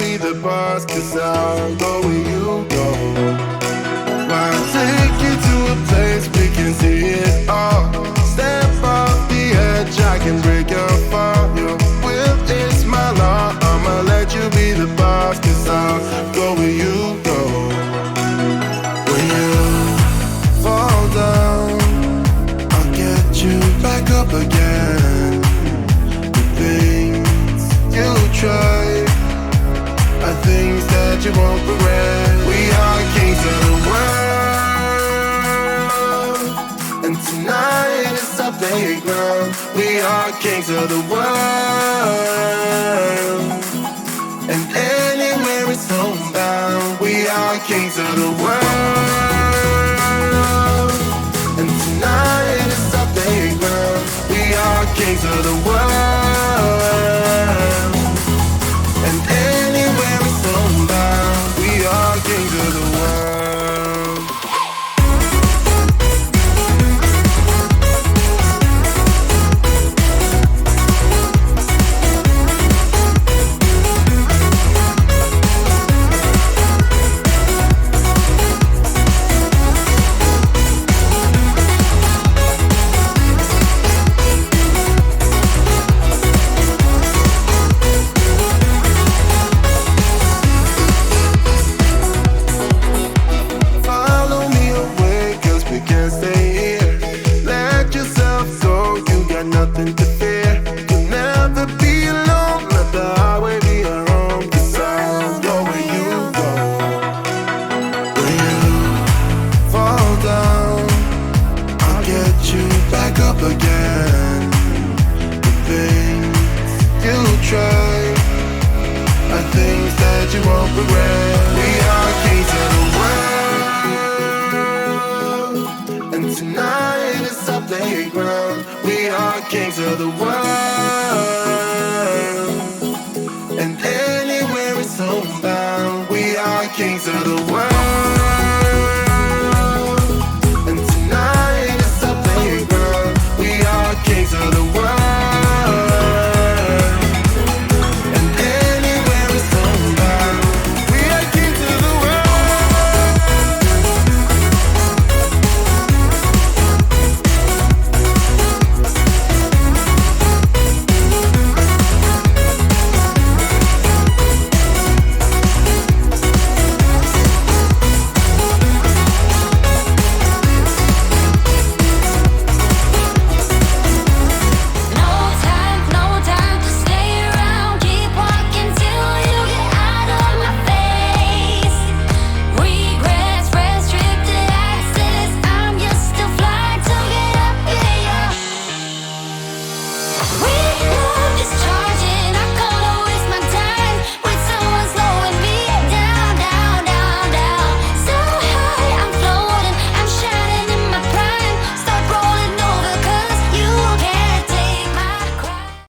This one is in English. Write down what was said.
be the boss, 'cause I'll go where you go. I'll take you to a place we can see it all. Step off the edge, I can break your fall. Your will is my law. I'ma let you be the boss, 'cause I'll go where you go. When you fall down, I'll get you back up again. The things you try are things that you won't regret. We are kings of the world, and tonight is our playground. We are kings of the world, and anywhere it's homebound. We are kings of the world, and tonight is our playground. We are kings of the world, and anywhere it's homebound. We are kings of the world. Kings of the world, and anywhere it's homebound.